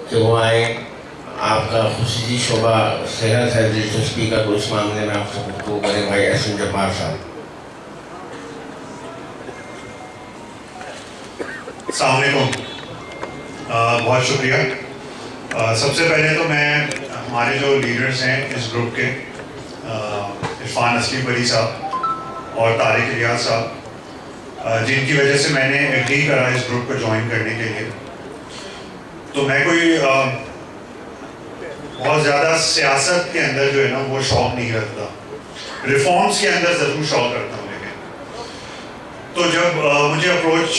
کہ وہ آئیں. آپ کا خصوصی شعبہ صحت ہے, دلچسپی کا تو اس معاملے میں آپ سے گفتگو کریں بھائی احسن جبار صاحب. السلام علیکم. بہت شکریہ. سب سے پہلے تو میں ہمارے جو لیڈرز ہیں اس گروپ کے, عرفان اسلم بری صاحب اور طارق الیاس صاحب, جن کی وجہ سے میں نے ایگری کرا اس گروپ کو جوائن کرنے کے لیے. تو میں کوئی بہت زیادہ سیاست کے اندر جو ہے نا وہ شوق نہیں رکھتا, ریفارمز کے اندر ضرور شوق رکھتا ہوں. لیکن تو جب مجھے اپروچ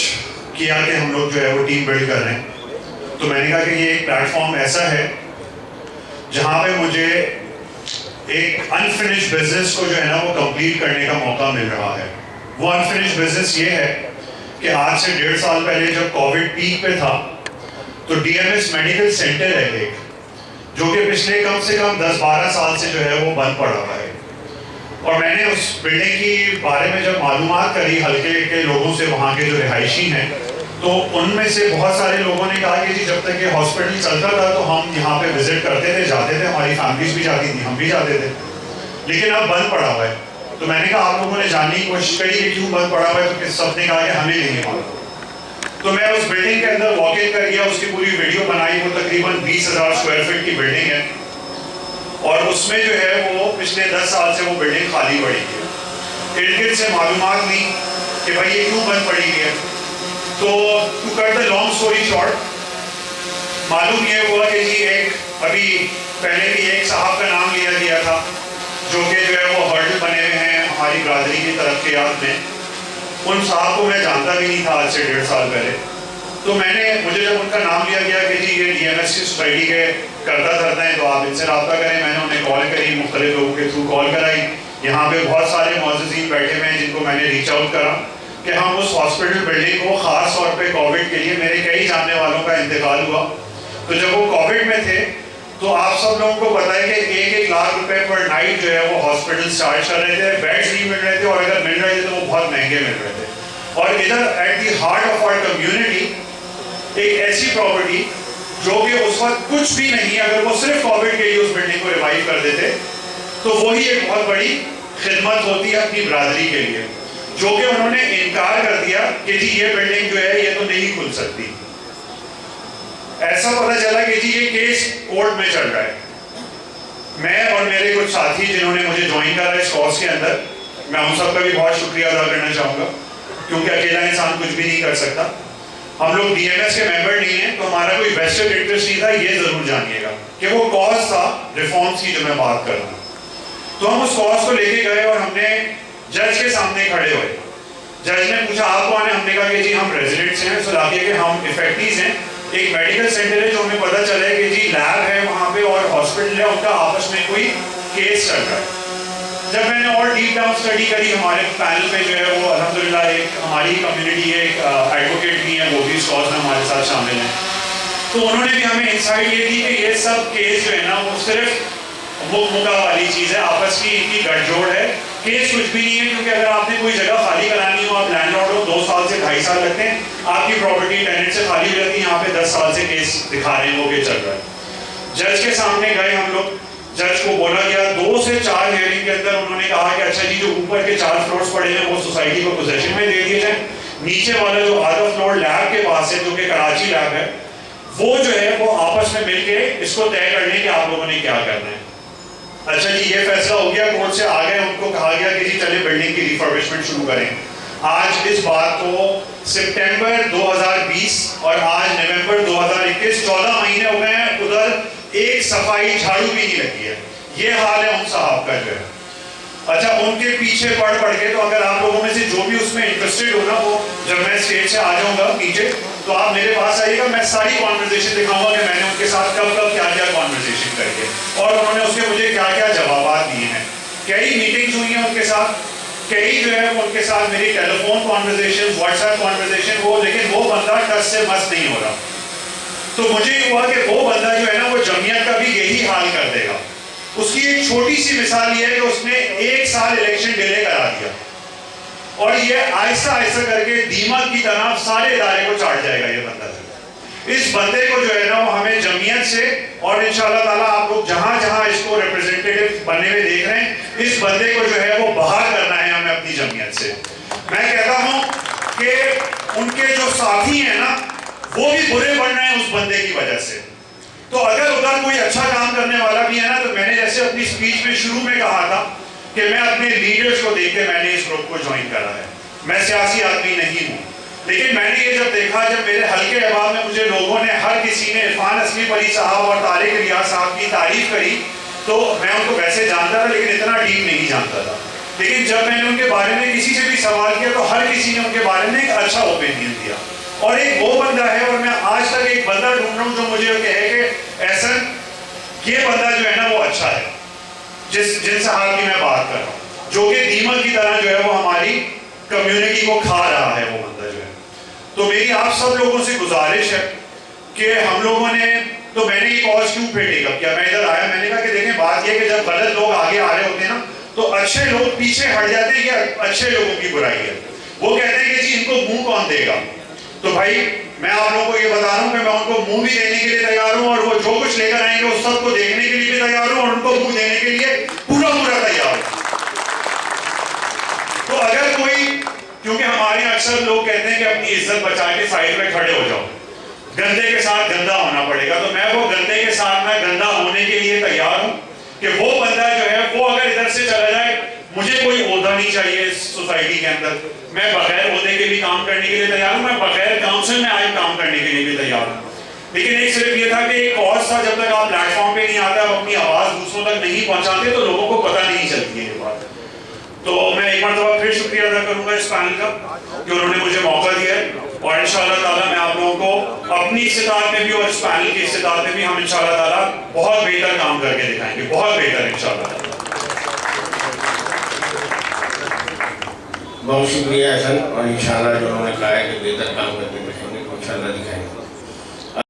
کیا کہ ہم لوگ جو ہے وہ ٹیم بلڈ کر رہے ہیں, تو میں نے کہا کہ یہ ایک پلیٹ فارم ایسا ہے جہاں پہ مجھے ایک انفنش بزنس کو جو ہے نا وہ کمپلیٹ کرنے کا موقع مل رہا ہے. وہ انفنش بزنس یہ ہے کہ آج سے 1.5 سال پہلے جب کووڈ پیک پہ تھا تو D M S medical centre ہے ایک, جو کہ پچھلے کم سے کم 10-12 سال سے جو ہے وہ بند پڑا ہوا ہے. اور میں نے اس بلڈنگ کی بارے میں جب معلومات کری حلقے کے لوگوں سے, وہاں کے جو رہائشی ہیں, تو ان میں سے بہت سارے لوگوں نے کہا کہ جی جب تک یہ ہاسپٹل چلتا تھا تو ہم یہاں پہ وزٹ کرتے تھے, جاتے تھے, ہماری فیملیز بھی جاتی تھیں, ہم بھی جاتے تھے, لیکن اب بند پڑا ہوا ہے. تو میں نے کہا آپ لوگوں نے جاننے کی کوشش کری کہ کیوں بند پڑا ہوا ہے, تو سب نے کہا کہ ہمیں نہیں معلوم. تو میں اس بلڈنگ کے اندر واک ان کر گیا, اس کی پوری ویڈیو بنائی. وہ تقریباً 20,000 اسکوائر فٹ کی بلڈنگ ہے, اور اس میں جو ہے وہ پچھلے 10 سال سے وہ بلڈنگ خالی پڑی ہے. ارد گرد سے معلومات لی کہ بھائی یہ کیوں بند پڑی ہے. تو to cut the long story short, معلوم یہ ہوا کہ جی ایک ابھی پہلے بھی ایک صاحب کا نام لیا گیا تھا جو کہ جو ہے وہ ہرڈل بنے ہوئے ہیں ہماری برادری کی ترقیات میں. ان صاحب کو میں جانتا بھی نہیں تھا آج سے 1.5 سال پہلے. تو مجھے جب ان کا نام لیا گیا کہ جی یہ ڈی ایم ایس کی سوسائٹی کے کردہ دھرتا ہیں تو آپ ان سے رابطہ کریں, میں نے انہیں کال کری, مختلف لوگوں کے تھرو کال کرائی. یہاں پہ بہت سارے معززین بیٹھے ہوئے ہیں جن کو میں نے ریچ آؤٹ کرا کہ ہم اس ہاسپٹل بلڈنگ کو, خاص طور پہ کووڈ کے لیے, میرے کئی جاننے والوں کا انتقال ہوا تو جب وہ کووڈ میں تھے تو آپ سب لوگوں کو پتہ ہے کہ 1-1 لاکھ روپے پر نائٹ جو ہے وہ ہاسپٹل چارج کر رہے تھے. بیڈز نہیں مل رہے تھے, اور اگر مل رہے تھے تو وہ بہت مہنگے مل رہے تھے. اور ادھر at the heart of our community ایک ایسی پراپرٹی جو کہ اس وقت کچھ بھی نہیں, اگر وہ صرف کووڈ کے لیے اس بلڈنگ کو ریوائیو کر دیتے تو وہی ایک بہت بڑی خدمت ہوتی ہے اپنی برادری کے لیے, جو کہ انہوں نے انکار کر دیا کہ جی یہ بلڈنگ جو ہے یہ تو نہیں کھل سکتی. ایسا پتہ چلا کہ جی یہ کیس کورٹ میں چل رہا ہے. میں اور میرے کچھ ساتھی جنہوں نے مجھے جوائن کرا اس کورس کے اندر, میں ان سب کا بھی بہت شکریہ ادا کرنا چاہوں گا, کیونکہ اکیلا انسان کچھ بھی نہیں کر سکتا. ہم لوگ ڈی ایم ایس کے ممبر نہیں ہیں تو ہمارا کوئی ویسٹڈ انٹرسٹ نہیں تھا. یہ ضرور جانیے گا کہ وہ کاز تھا ریفارمز کی جو میں بات کر رہا ہوں. تو ہم اس کاز کو لے کے گئے اور ہم نے جج کے سامنے کھڑے ہوئے. جج نے پوچھا آپ کون ہیں, ہم نے کہا کہ جی ہم ریزیڈنٹس ہیں اس علاقے کے, ہم افیکٹیز ہیں. ایک میڈیکل سینٹر ہے جو ہمیں پتہ چلا ہے کہ جی لیب ہے وہاں پہ اور ہاسپٹل ہے, ان کا آپس میں کوئی کیس چل رہا ہے. جب میں نے اور ڈیپ ڈاؤن اسٹڈی کری, ہمارے پینل پہ جو ہے وہ الحمدللہ ایک ہماری کمیونٹی ہے, ایک ایڈوکیٹ بھی ہیں, وہ بھی اس کاز میں ہمارے ساتھ شامل ہیں. تو انہوں نے بھی ہمیں انسائٹ یہ دی کہ یہ سب کیس جو ہے نا وہ صرف مکہ والی چیز ہے, آپس کی ان کی گٹھ جوڑ ہے. کیس کچھ بھی نہیں ہے, کیونکہ اگر آپ نے کوئی جگہ خالی کرانی ہو, آپ لینڈ لارڈ ہو, 2 سال سے 2.5 سال لگتے ہیں, آپ کی پراپرٹی ٹیننٹ سے خالی ہو جاتی ہے. یہاں پہ 10 سال سے کیس دکھا رہے ہیں وہ کہ چل رہا ہے. جج کے سامنے گئے ہم لوگ, جج کو بولا گیا 2 سے 4 ہیئرنگ کے اندر انہوں نے کہا کہ اچھا جی جو اوپر کے 4 فلورز پڑے ہیں وہ سوسائٹی کو پوزیشن میں دے دیے جائیں, نیچے والا جو آدھا فلور لیب کے پاس ہے جو کہ کراچی لیب ہے, وہ جو ہے وہ آپس میں مل کے اس کو طے کر لیں کہ آپ لوگوں نے کیا کرنا ہے. اچھا جی یہ فیصلہ ہو گیا, کورٹ سے آ گئے, ان کو کہا گیا کہ جی چلے بلڈنگ کی ریفربشمنٹ شروع کریں. آج اس بات کو سپٹمبر 2020 اور آج نومبر 2021, 14 مہینے ہو گئے ہیں, ادھر ایک صفائی جھاڑو بھی نہیں لگی ہے. یہ حال ہے ان صاحب کا جو ہے. اچھا ان کے پیچھے پڑھ کے, تو اگر آپ لوگوں میں سے جو بھی اس میں انٹرسٹڈ ہو نا, وہ جب میں اسٹیج سے آ جاؤں گا نیچے تو آپ میرے پاس آئیے گا, میں ساری کانورزیشن دکھاؤں گا کہ میں نے ان کے ساتھ کب کیا کیا کانورزیشن کر کے, اور انہوں نے اس کے مجھے کیا کیا جوابات دیے ہیں. کئی میٹنگز ہوئی ہیں ان کے ساتھ, کئی جو ہے ان کے ساتھ میری telephone conversation, WhatsApp conversation وہ, لیکن وہ بندہ ٹچ سے مس نہیں ہو رہا. تو مجھے یہ ہوا کہ وہ بندہ جو ہے نا وہ جمعیت کا بھی یہی حال کر دے گا. اس کی ایک چھوٹی سی مثال یہ ہے کہ اس نے 1 سال الیکشن ڈیلے کرا دیا, اور یہ آہستہ آہستہ کر کے دیمک کی طرح سارے ادارے کو چاٹ جائے گا یہ بندہ. اس بندے کو جو ہے نا وہ ہمیں جمعیت سے, اور انشاءاللہ تعالیٰ آپ لوگ جہاں جہاں اس کو ریپرزینٹیٹیو بننے میں دیکھ رہے ہیں, اس بندے کو جو ہے وہ باہر کرنا ہے ہمیں اپنی جمعیت سے. میں کہتا ہوں کہ ان کے جو ساتھی ہیں نا وہ بھی برے بن رہے ہیں اس بندے کی وجہ سے. تو اگر ادھر کوئی اچھا کام کرنے والا بھی ہے نا, تو میں نے جیسے اپنی اسپیچ میں شروع میں کہا تھا کہ میں اپنے لیڈرز کو دیکھ کے میں نے اس گروپ کو جوائن کرا ہے. میں سیاسی آدمی نہیں ہوں, لیکن میں نے یہ جب دیکھا, جب میرے حلقے احباب میں مجھے لوگوں نے, ہر کسی نے عرفان اسلم علی صاحب اور طارق ریاض صاحب کی تعریف کری, تو میں ان کو ویسے جانتا تھا لیکن اتنا ڈیپ نہیں جانتا تھا. لیکن جب میں نے ان کے بارے میں کسی سے بھی سوال کیا تو ہر کسی نے ان کے بارے میں ایک اچھا اوپینین دیا. اور ایک وہ بندہ ہے, اور میں آج تک ایک بندہ ڈھونڈ رہا ہوں جو مجھے کہے کہ احسن یہ بندہ جو ہے نا وہ اچھا ہے, جن صاحب کی میں بات کر رہا ہوں, جو کہ دیمک کی طرح جو ہے وہ ہماری کمیونٹی کو کھا رہا ہے وہ بندہ جو ہے. تو میری آپ سب لوگوں سے گزارش ہے کہ ہم لوگوں نے, تو میں نے یہ کاز کیوں پھر ٹیک اپ کیا, میں ادھر آیا, میں نے کہا کہ دیکھیں بات یہ کہ جب غلط لوگ آگے آ رہے ہوتے ہیں نا تو اچھے لوگ پیچھے ہٹ جاتے ہیں, کہ اچھے لوگوں کی برائی ہے. وہ کہتے ہیں کہ جی ان کو منہ کون دے گا. تو بھائی میں آپ لوگوں کو یہ بتا رہا ہوں کہ میں ان کو منہ بھی دینے کے لیے تیار ہوں, اور وہ جو کچھ لے کر آئیں گے اس سب کو دیکھنے کے لیے بھی تیار ہوں, اور ان کو منہ دینے کے لیے پورا تیار ہوں. تو اگر کوئی, کیونکہ ہمارے اکثر لوگ کہتے ہیں کہ اپنی عزت بچا کے سائڈ میں کھڑے ہو جاؤ, گندے کے ساتھ گندا ہونا پڑے گا. تو میں وہ گندے کے ساتھ میں گندا ہونے کے لیے تیار ہوں کہ وہ بندہ جو ہے وہ اگر ادھر سے چلا جائے, مجھے کوئی عہدہ نہیں چاہیے اس سوسائٹی کے اندر, میں بغیر عہدے کے بھی کام کرنے کے لیے تیار ہوں, میں بغیر کاؤنسل میں آئے کام کرنے کے لیے بھی تیار ہوں. لیکن ایک صرف یہ تھا کہ ایک کاز تھا, جب تک آپ پلیٹ فارم پہ نہیں آتے, آپ اپنی آواز دوسروں تک نہیں پہنچاتے تو لوگوں کو پتہ نہیں چلتی ہے یہ بات. تو میں ایک مرتبہ پھر شکریہ ادا کروں گا اس پینل کا کہ انہوں نے مجھے موقع دیا ہے, اور انشاءاللہ تعالیٰ میں آپ لوگوں کو اپنی استطاعت میں بھی اور اس پینل کی استطاعت میں بھی ہم انشاءاللہ تعالیٰ بہت بہتر کام کر کے دکھائیں گے, بہت بہتر انشاءاللہ تعالیٰ. بہت شکریہ احسن, اور انشاءاللہ جو انہوں نے کہا ہے کہ بہتر کام کر کے دکھائیں گے, انشاءاللہ دکھائیں گے.